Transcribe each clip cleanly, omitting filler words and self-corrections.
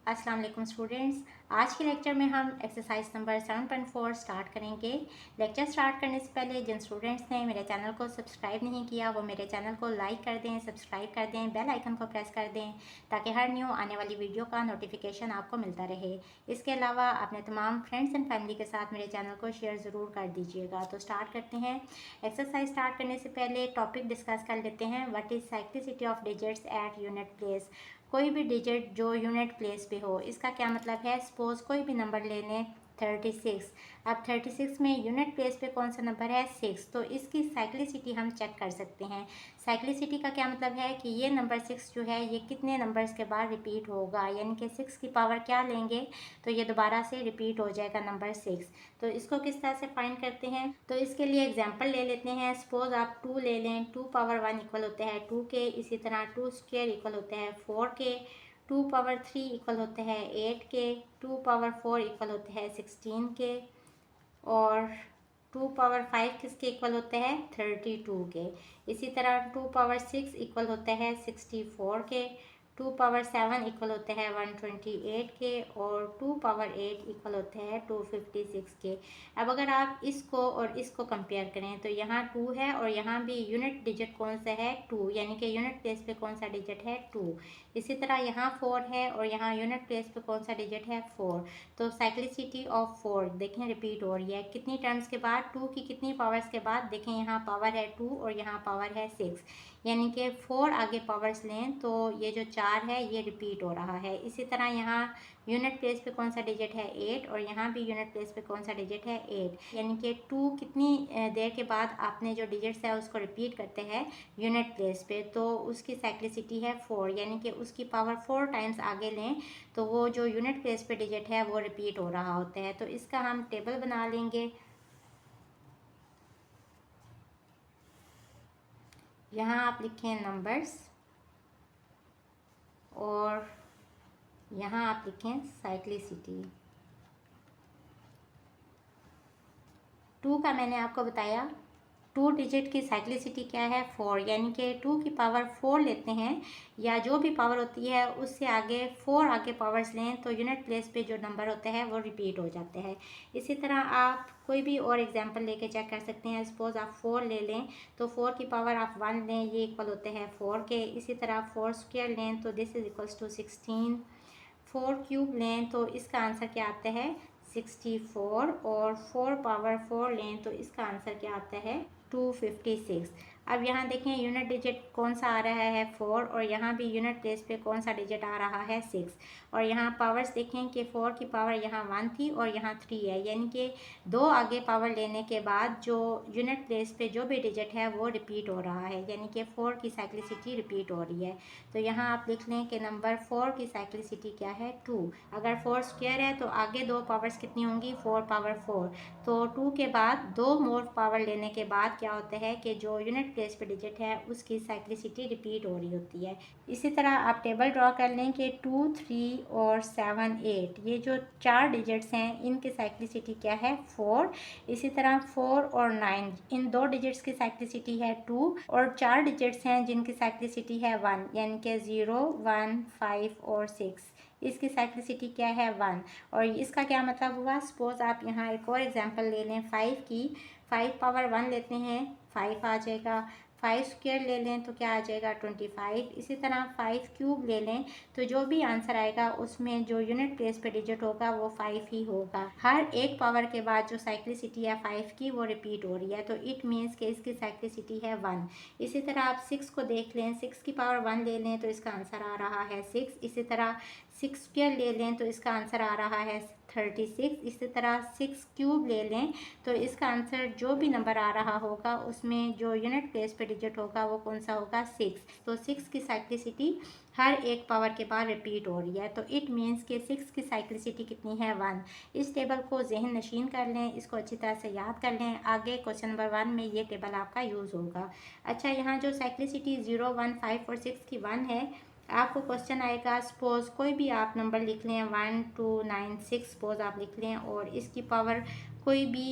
अस्सलाम वालेकुम स्टूडेंट्स। आज के लेक्चर में हम एक्सरसाइज नंबर 7.4 स्टार्ट करेंगे। लेक्चर स्टार्ट करने से पहले जिन स्टूडेंट्स ने मेरे चैनल को सब्सक्राइब नहीं किया वो मेरे चैनल को लाइक कर दें, सब्सक्राइब कर दें, बेल आइकन को प्रेस कर दें ताकि हर न्यू आने वाली वीडियो का नोटिफिकेशन आपको मिलता रहे। इसके अलावा अपने तमाम फ्रेंड्स एंड फैमिली के साथ मेरे चैनल को शेयर ज़रूर कर दीजिएगा। तो स्टार्ट करते हैं। एक्सरसाइज स्टार्ट करने से पहले टॉपिक डिस्कस कर लेते हैं। What is cyclicity of digits at unit place. कोई भी डिजिट जो यूनिट प्लेस पे हो, इसका क्या मतलब है। सपोज कोई भी नंबर ले लें 36। अब 36 में यूनिट प्लेस पे कौन सा नंबर है 6, तो इसकी साइक्लिसिटी हम चेक कर सकते हैं। साइक्लिसिटी का क्या मतलब है कि ये नंबर 6 जो है ये कितने नंबर्स के बाद रिपीट होगा, यानी कि 6 की पावर क्या लेंगे तो ये दोबारा से रिपीट हो जाएगा नंबर 6। तो इसको किस तरह से फाइंड करते हैं, तो इसके लिए एग्जांपल ले लेते हैं। सपोज आप 2 ले लें, 2 पावर 1 इक्वल होते हैं 2 के, इसी तरह 2 स्क्वायर इक्वल होते हैं 4 के, 2 पावर 3 इक्वल होते हैं 8 के, 2 पावर 4 इक्वल होते हैं 16 के, और 2 पावर 5 किसके इक्वल होते हैं 32 के। इसी तरह 2 पावर 6 इक्वल होते हैं 64 के, 2 पावर 7 इक्वल होते हैं 128 के, और 2 पावर 8 इक्वल होते हैं 256 के। अब अगर आप इसको और इसको कंपेयर करें तो यहाँ 2 है और यहाँ भी यूनिट डिजिट कौन सा है 2, यानी कि यूनिट प्लेस पे कौन सा डिजिट है 2। इसी तरह यहाँ 4 है और यहाँ यूनिट प्लेस पे कौन सा डिजिट है 4। तो साइक्लिसिटी ऑफ 4 देखें रिपीट हो रही है कितनी टर्म्स के बाद, 2 की कितनी पावर्स के बाद। देखें यहाँ पावर है 2 और यहाँ पावर है 6, यानी कि 4 आगे पावर्स लें तो ये जो 4 है ये रिपीट हो रहा है। इसी तरह यहाँ यूनिट प्लेस पे कौन सा डिजिट है 8 और यहाँ भी यूनिट प्लेस पे कौन सा डिजिट है 8, यानी कि 2 कितनी देर के बाद आपने जो डिजिट्स है उसको रिपीट करते हैं यूनिट प्लेस पे, तो उसकी साइक्लिसिटी है 4, यानी कि उसकी पावर 4 टाइम्स आगे लें तो वो जो यूनिट प्लेस पे डिजिट है वो रिपीट हो रहा होता है। तो इसका हम टेबल बना लेंगे। यहाँ आप लिखें नंबर्स और यहाँ आप लिखें साइक्लिसिटी। 2 का मैंने आपको बताया 2 डिजिट की साइक्लिसिटी क्या है 4, यानी कि 2 की पावर 4 लेते हैं या जो भी पावर होती है उससे आगे 4 आगे पावर्स लें तो यूनिट प्लेस पे जो नंबर होते हैं वो रिपीट हो जाते हैं। इसी तरह आप कोई भी और एग्जांपल लेके चेक कर सकते हैं। सपोज आप 4 ले लें तो 4 की पावर आप 1 लें, ये इक्वल होते हैं 4 के। इसी तरह 4 स्क्वायर लें तो this is equals to 16। 4 cube लें तो इसका आंसर क्या आता है 64, और 4 पावर 4 लें तो इसका आंसर क्या आता है 256। अब यहाँ देखें यूनिट डिजिट कौन सा आ रहा है 4 और यहाँ भी यूनिट प्लेस पे कौन सा डिजिट आ रहा है 6, और यहाँ पावर्स देखें कि 4 की पावर यहाँ 1 थी और यहाँ 3 है, यानी कि 2 आगे पावर लेने के बाद जो यूनिट प्लेस पे जो भी डिजिट है वो रिपीट हो रहा है, यानी कि 4 की साइक्लिसिटी रिपीट हो रही है। तो यहाँ आप लिख लें कि नंबर 4 की साइक्लिसिटी क्या है 2। अगर 4 स्क्वायर है तो आगे 2 पावर्स कितनी होंगी 4 पावर 4, तो 2 के बाद 2 मोर पावर लेने के बाद क्या होता है कि जो यूनिट प्लेस पे डिजिट है उसकी साइक्लिसिटी रिपीट हो रही होती है। इसी तरह आप टेबल ड्रॉ कर लें कि 2, 3 और 7, 8 ये जो 4 डिजिट्स हैं इनकी साइक्लिसिटी क्या है 4। इसी तरह 4 और 9 इन 2 डिजिट्स की साइक्लिसिटी है 2, और 4 डिजिट्स हैं जिनकी साइक्लिसिटी है 1, यानी कि 0, 1, 5 और 6, इसकी साइक्लिसिटी क्या है 1। और इसका क्या मतलब हुआ, सपोज आप यहाँ एक और एग्जांपल ले लें 5 की, 5 पावर 1 लेते हैं 5 आ जाएगा, 5 स्क्वायर ले लें तो क्या आ जाएगा 25। इसी तरह 5 क्यूब ले लें तो जो भी आंसर आएगा उसमें जो यूनिट प्लेस पे डिजिट होगा वो 5 ही होगा। हर एक पावर के बाद जो साइक्लिसिटी है 5 की वो रिपीट हो रही है, तो इट मीन्स कि इसकी साइक्लिसिटी है 1। इसी तरह आप 6 को देख लें, 6 की पावर 1 ले लें तो इसका आंसर आ रहा है 6। इसी तरह 6 स्क्वायर ले लें तो इसका आंसर आ रहा है 36। इसी तरह 6 क्यूब ले लें तो इसका आंसर जो भी नंबर आ रहा होगा उसमें जो यूनिट प्लेस पे डिजिट होगा वो कौन सा होगा 6। तो 6 की साइक्लिसिटी हर एक पावर के बाद रिपीट हो रही है, तो इट मीन्स कि 6 की साइक्लिसिटी कितनी है 1। इस टेबल को जहन नशीन कर लें, इसको अच्छी तरह से याद कर लें, आगे क्वेश्चन नंबर 1 में ये टेबल आपका यूज़ होगा। अच्छा, यहाँ जो साइक्लिसिटी 0, 1, 5 और 6 की 1 है, आपको क्वेश्चन आएगा सपोज कोई भी आप नंबर लिख लें 1, 2, 9, 6 सपोज आप लिख लें और इसकी पावर कोई भी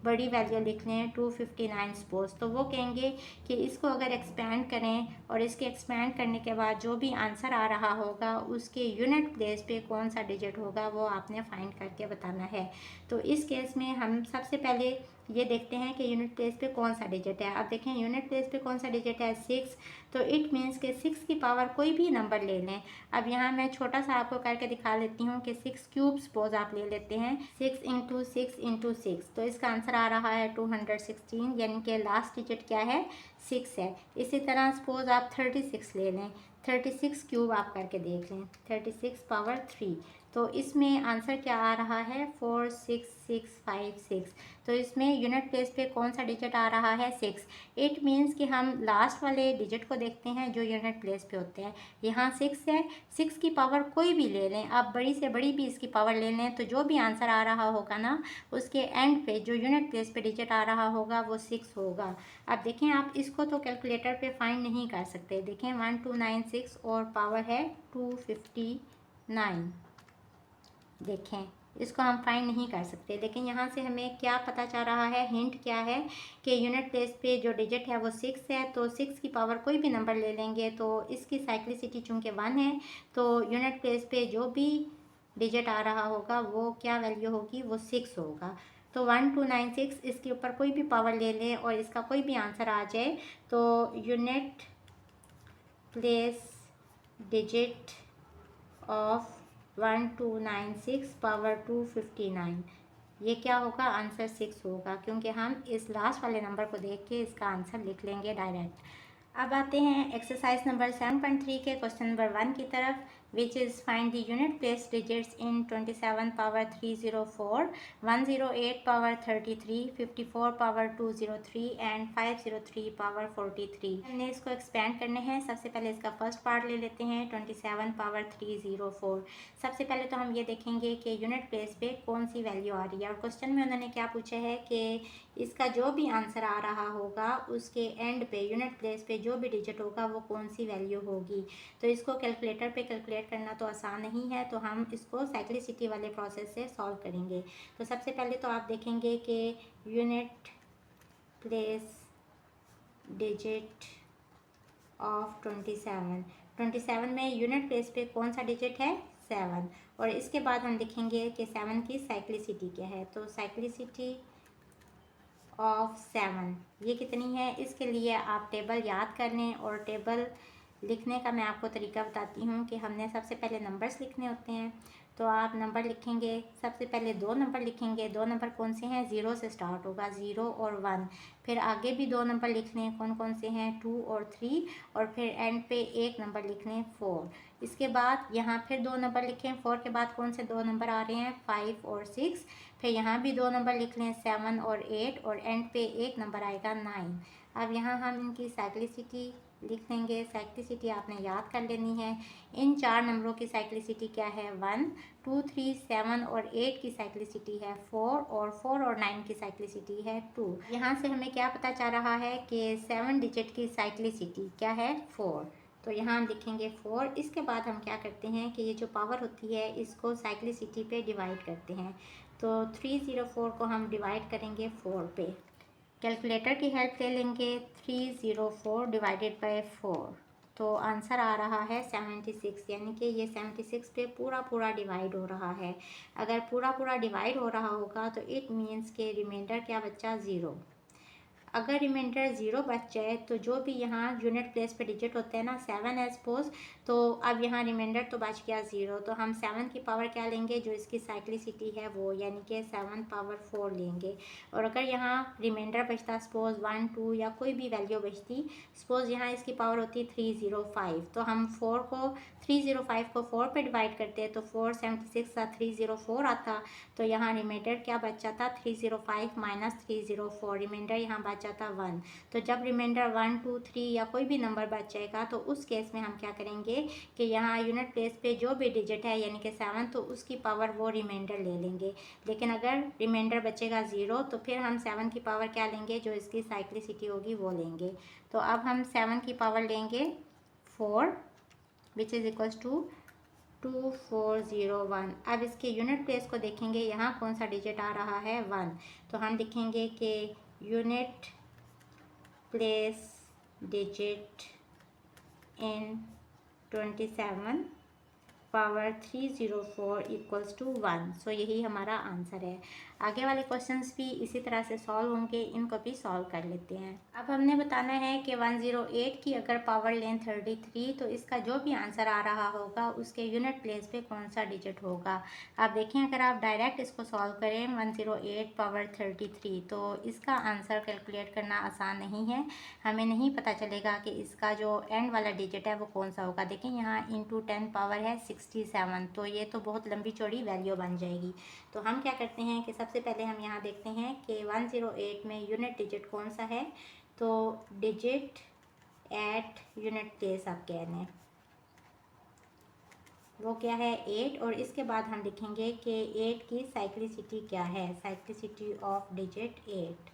बड़ी वैल्यू लिख लें 259 सपोज, तो वो कहेंगे कि इसको अगर एक्सपेंड करें और इसके एक्सपेंड करने के बाद जो भी आंसर आ रहा होगा उसके यूनिट प्लेस पे कौन सा डिजिट होगा वो आपने फाइंड करके बताना है। तो इस केस में हम सबसे पहले ये देखते हैं कि यूनिट प्लेस पे कौन सा डिजिट है। अब देखें यूनिट प्लेस पे कौन सा डिजिट है 6, तो इट मीन्स कि 6 की पावर कोई भी नंबर ले लें। अब यहाँ मैं छोटा सा आपको करके दिखा लेती हूँ कि 6 क्यूब सपोज आप ले लेते हैं 6 इंटू 6 इंटू 6, तो इसका आंसर आ रहा है 216, यानी कि लास्ट डिजिट क्या है 6 है। इसी तरह सपोज आप 36 ले लें, 36 क्यूब आप करके देख लें 36 पावर 3, तो इसमें आंसर क्या आ रहा है 46656। तो इसमें यूनिट प्लेस पे कौन सा डिजिट आ रहा है 6। इट मीन्स कि हम लास्ट वाले डिजिट को देखते हैं जो यूनिट प्लेस पे होते हैं। यहाँ 6 है, 6 की पावर कोई भी ले लें, आप बड़ी से बड़ी भी इसकी पावर ले लें, तो जो भी आंसर आ रहा होगा ना उसके एंड पे जो यूनिट प्लेस पे डिजिट आ रहा होगा वो 6 होगा। अब देखें आप इसको तो कैलकुलेटर पे फाइंड नहीं कर सकते। देखें 1296 और पावर है 259, देखें इसको हम फाइंड नहीं कर सकते। लेकिन यहाँ से हमें क्या पता चल रहा है, हिंट क्या है कि यूनिट प्लेस पे जो डिजिट है वो 6 है, तो 6 की पावर कोई भी नंबर ले लेंगे तो इसकी साइक्लिसिटी चूँकि 1 है, तो यूनिट प्लेस पे जो भी डिजिट आ रहा होगा वो क्या वैल्यू होगी वो 6 होगा। तो 1296 इसके ऊपर कोई भी पावर ले लें और इसका कोई भी आंसर आ जाए तो unit place digit of 1296 power 259, ये क्या होगा आंसर 6 होगा, क्योंकि हम इस लास्ट वाले नंबर को देख के इसका आंसर लिख लेंगे डायरेक्ट। अब आते हैं एक्सरसाइज नंबर 7.3 के क्वेश्चन नंबर 1 की तरफ, which is find the unit place digits in 27 power 304, 108 power 33, 54 power 203 and 503 power 43। हमने इसको एक्सपेंड करने हैं। सबसे पहले इसका फर्स्ट पार्ट ले लेते हैं 27 पावर 304। सबसे पहले तो हम ये देखेंगे कि यूनिट प्लेस पे कौन सी वैल्यू आ रही है, और क्वेश्चन में उन्होंने क्या पूछा है कि इसका जो भी आंसर आ रहा होगा उसके एंड पे यूनिट प्लेस पे जो भी डिजिट होगा वो कौन सी वैल्यू होगी। तो इसको कैलकुलेटर पे कैलकुलेट करना तो आसान नहीं है, तो हम इसको साइक्लिसिटी वाले प्रोसेस से सॉल्व करेंगे। तो सबसे पहले तो आप देखेंगे कि यूनिट प्लेस डिजिट ऑफ 27 में यूनिट प्लेस पे कौन सा डिजिट है 7, और इसके बाद हम देखेंगे कि 7 की साइक्लिसिटी क्या है। तो साइक्लिसिटी ऑफ 7 ये कितनी है, इसके लिए आप टेबल याद कर लें, और टेबल लिखने का मैं आपको तरीका बताती हूँ कि हमने सबसे पहले नंबर्स लिखने होते हैं। तो आप नंबर लिखेंगे, सबसे पहले 2 नंबर लिखेंगे। 2 नंबर कौन से हैं, 0 से स्टार्ट होगा, 0 और 1। फिर आगे भी 2 नंबर लिख लें, कौन कौन से हैं 2 और 3, और फिर एंड पे एक नंबर लिख लें 4। इसके बाद यहाँ फिर 2 नंबर लिखें, 4 के बाद कौन से 2 नंबर आ रहे हैं 5 और 6। फिर यहाँ भी 2 नंबर लिख लें 7 और 8, और एंड पे एक नंबर आएगा 9। अब यहाँ हम इनकी साइक्लिसिटी लिख लेंगे। साइक्लिसिटी आपने याद कर लेनी है। इन 4 नंबरों की साइक्लिसिटी क्या है 1, 2, 3, 7 और 8 की साइक्लिसिटी है 4, और 4 और 9 की साइक्लिसिटी है 2। यहाँ से हमें क्या पता चल रहा है कि 7 डिजिट की साइक्लिसिटी क्या है 4, तो यहाँ हम लिखेंगे 4। इसके बाद हम क्या करते हैं कि ये जो पावर होती है इसको साइक्लिसिटी पे डिवाइड करते हैं। तो 304 को हम डिवाइड करेंगे 4 पे, कैलकुलेटर की हेल्प ले लेंगे। 304 डिवाइडेड बाय 4, तो आंसर आ रहा है 76, यानी कि ये 76 पे पूरा पूरा डिवाइड हो रहा है। अगर पूरा पूरा डिवाइड हो रहा होगा तो इट मीन्स के रिमाइंडर क्या बचा 0। अगर रिमाइंडर 0 बच जाए तो जो भी यहाँ यूनिट प्लेस पे डिजिट होते हैं ना 7 है सपोज, तो अब यहाँ रिमाइंडर तो बच गया 0, तो हम 7 की पावर क्या लेंगे जो इसकी साइक्लिसिटी है वो, यानी कि 7 पावर 4 लेंगे। और अगर यहाँ रिमाइंडर बचता सपोज 1, 2 या कोई भी वैल्यू बचती, सपोज यहाँ इसकी पावर होती 305, तो हम 305 को 4 पे डिवाइड करते हैं तो 476 का 304 आता, तो यहाँ रिमाइंडर क्या बच जाता 305 माइनस 304, रिमाइंडर यहाँ बच जाता 1। तो जब रिमाइंडर 1, 2, 3 या कोई भी नंबर बच जाएगा तो उस केस में हम क्या करेंगे कि यहाँ यूनिट प्लेस पे जो भी डिजिट है यानी कि 7, तो उसकी पावर वो रिमाइंडर ले लेंगे। लेकिन अगर रिमाइंडर बचेगा 0 तो फिर हम 7 की पावर क्या लेंगे जो इसकी साइक्लिसिटी होगी वो लेंगे। तो अब हम 7 की पावर लेंगे 4 विच इज़ इक्वल्स टू 2401। अब इसके यूनिट प्लेस को देखेंगे, यहाँ कौन सा डिजिट आ रहा है 1, तो हम लिखेंगे कि unit place digit in 27 power 304 equals to 1। So यही हमारा आंसर है। आगे वाले क्वेश्चंस भी इसी तरह से सॉल्व होंगे, इनको भी सॉल्व कर लेते हैं। अब हमने बताना है कि 108 की अगर पावर लें 33 तो इसका जो भी आंसर आ रहा होगा उसके यूनिट प्लेस पे कौन सा डिजिट होगा। आप देखें, अगर आप डायरेक्ट इसको सॉल्व करें 108 पावर 33 तो इसका आंसर कैलकुलेट करना आसान नहीं है। हमें नहीं पता चलेगा कि इसका जो एंड वाला डिजिट है वो कौन सा होगा। देखें यहाँ इंटू 10 पावर है 67, तो ये तो बहुत लंबी चौड़ी वैल्यू बन जाएगी। तो हम क्या करते हैं कि सबसे पहले हम यहाँ देखते हैं कि 108 में यूनिट डिजिट कौन सा है। तो डिजिट एट यूनिट प्लेस आप कह दें, वो क्या है 8, और इसके बाद हम लिखेंगे कि 8 की साइक्लिसिटी क्या है, साइक्लिसिटी ऑफ डिजिट 8।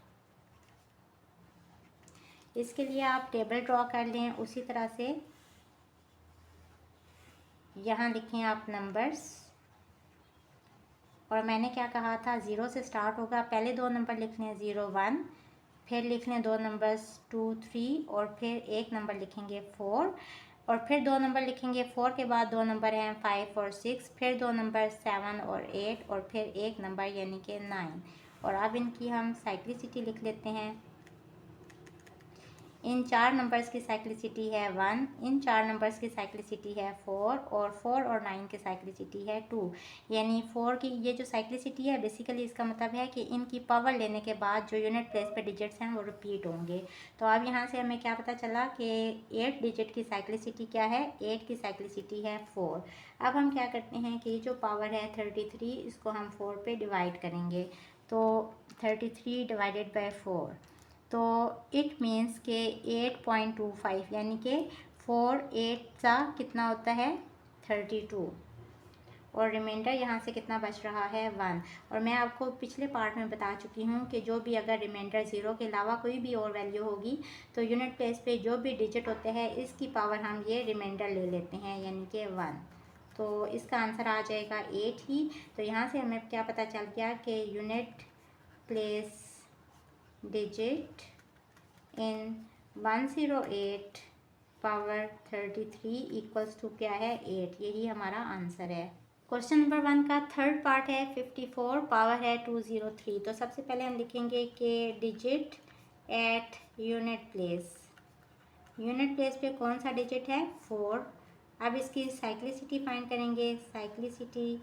इसके लिए आप टेबल ड्रॉ कर लें। उसी तरह से यहाँ लिखें आप नंबर्स, और मैंने क्या कहा था 0 से स्टार्ट होगा। पहले 2 नंबर लिख लें 0 1, फिर लिख लें 2 नंबर्स 2 3, और फिर एक नंबर लिखेंगे 4, और फिर 2 नंबर लिखेंगे 4 के बाद 2 नंबर हैं 5 और 6, फिर 2 नंबर 7 और 8, और फिर एक नंबर यानी कि 9। और अब इनकी हम साइक्लिसिटी लिख लेते हैं। इन 4 नंबर्स की साइक्लिसिटी है 1, इन 4 नंबर्स की साइक्लिसिटी है 4, और 4 और 9 की साइक्लिसिटी है 2। यानी 4 की ये जो साइक्लिसिटी है बेसिकली इसका मतलब है कि इनकी पावर लेने के बाद जो यूनिट प्लेस पे डिजिट्स हैं वो रिपीट होंगे। तो अब यहाँ से हमें क्या पता चला कि 8 डिजिट की साइक्लिसिटी क्या है, 8 की साइक्लिसिटी है 4। अब हम क्या करते हैं कि जो पावर है 33 इसको हम 4 पे डिवाइड करेंगे। तो 33 डिवाइडेड बाई 4, तो इट मीन्स के 8.25 यानी कि 4 8 का कितना होता है 32, और रिमाइंडर यहाँ से कितना बच रहा है 1। और मैं आपको पिछले पार्ट में बता चुकी हूँ कि जो भी अगर रिमाइंडर 0 के अलावा कोई भी और वैल्यू होगी तो यूनिट प्लेस पे जो भी डिजिट होते हैं इसकी पावर हम ये रिमाइंडर ले लेते हैं, यानी कि 1। तो इसका आंसर आ जाएगा 8 ही। तो यहाँ से हमें क्या पता चल गया कि unit place digit in 108 power 33 equals to क्या है 8। यही हमारा आंसर है। क्वेश्चन नंबर 1 का थर्ड पार्ट है 54 पावर है 203। तो सबसे पहले हम लिखेंगे कि digit at unit place, unit place पे कौन सा डिजिट है 4। अब इसकी साइक्लिसिटी फाइंड करेंगे, साइक्लिसिटी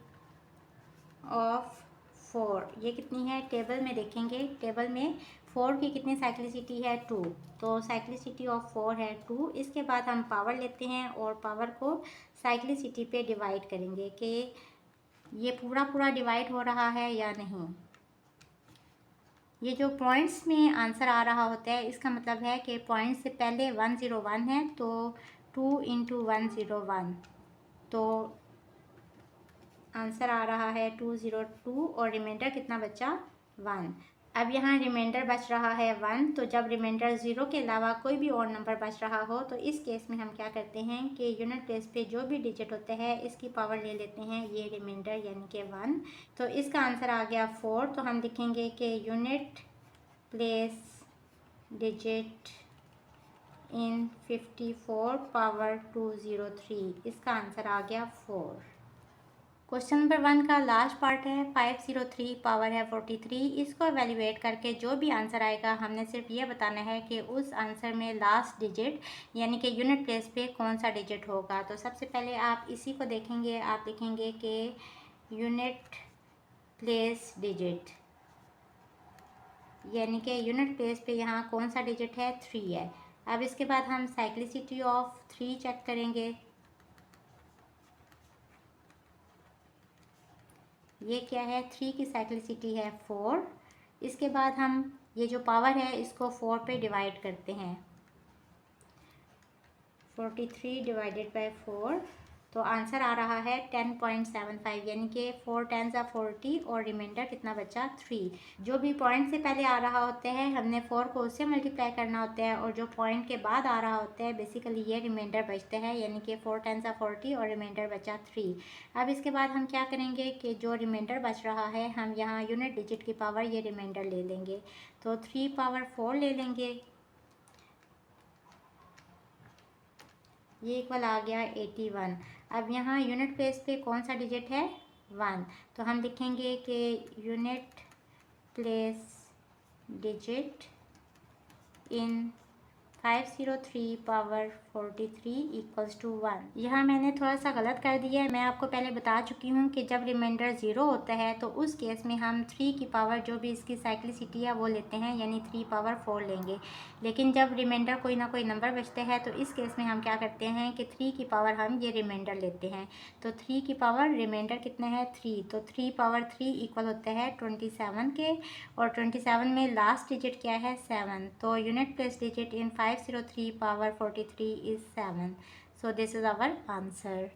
ऑफ 4 ये कितनी है, टेबल में देखेंगे, टेबल में 4 की कितनी साइक्लिसिटी है 2, तो साइक्लिसिटी ऑफ 4 है 2। इसके बाद हम पावर लेते हैं और पावर को साइक्लिसिटी पे डिवाइड करेंगे कि ये पूरा पूरा डिवाइड हो रहा है या नहीं। ये जो पॉइंट्स में आंसर आ रहा होता है इसका मतलब है कि पॉइंट से पहले 101 है तो 2 इंटू 101, तो आंसर आ रहा है 202, और रिमाइंडर कितना बचा 1। अब यहाँ रिमाइंडर बच रहा है 1, तो जब रिमाइंडर 0 के अलावा कोई भी और नंबर बच रहा हो तो इस केस में हम क्या करते हैं कि यूनिट प्लेस पे जो भी डिजिट होते हैं इसकी पावर ले लेते हैं ये रिमाइंडर यानी कि 1। तो इसका आंसर आ गया 4। तो हम लिखेंगे कि यूनिट प्लेस डिजिट इन 54 पावर 203, इसका आंसर आ गया 4। क्वेश्चन नंबर 1 का लास्ट पार्ट है 503 पावर है 43। इसको एवेल्युएट करके जो भी आंसर आएगा हमने सिर्फ ये बताना है कि उस आंसर में लास्ट डिजिट यानी कि यूनिट प्लेस पे कौन सा डिजिट होगा। तो सबसे पहले आप इसी को देखेंगे, आप लिखेंगे कि यूनिट प्लेस डिजिट यानी कि यूनिट प्लेस पे यहाँ कौन सा डिजिट है 3 है। अब इसके बाद हम साइक्लिसिटी ऑफ 3 चेक करेंगे, ये क्या है 3 की साइक्लिसिटी है 4। इसके बाद हम ये जो पावर है इसको 4 पे डिवाइड करते हैं, 43 डिवाइडेड बाय 4, तो आंसर आ रहा है 10.75, यानी कि 4 10 40 और रिमाइंडर कितना बचा 3। जो भी पॉइंट से पहले आ रहा होता है हमने 4 को उससे मल्टीप्लाई करना होता है, और जो पॉइंट के बाद आ रहा होता है बेसिकली ये रिमाइंडर बचते हैं, यानी कि 4 10 40 और रिमाइंडर बचा 3। अब इसके बाद हम क्या करेंगे कि जो रिमाइंडर बच रहा है हम यहाँ यूनिट डिजिट की पावर ये रिमाइंडर ले लेंगे, तो 3 पावर 4 ले लेंगे, ये इक्वल आ गया 81। अब यहाँ यूनिट प्लेस पे कौन सा डिजिट है 1, तो हम लिखेंगे कि unit place digit in 503 power 43 equals to 1। यहाँ मैंने थोड़ा सा गलत कर दिया है, मैं आपको पहले बता चुकी हूँ कि जब रिमाइंडर 0 होता है तो उस केस में हम 3 की पावर जो भी इसकी साइक्लिसिटी है वो लेते हैं, यानी 3 पावर 4 लेंगे। लेकिन जब रिमाइंडर कोई ना कोई नंबर बचता है तो इस केस में हम क्या करते हैं कि 3 की पावर हम ये रिमाइंडर लेते हैं। तो 3 की पावर रिमाइंडर कितना है 3, तो 3 पावर 3 इक्वल होता है 27 के, और 27 में लास्ट डिजिट क्या है 7, तो unit place digit in 503 power 43 is 7. So this is our answer.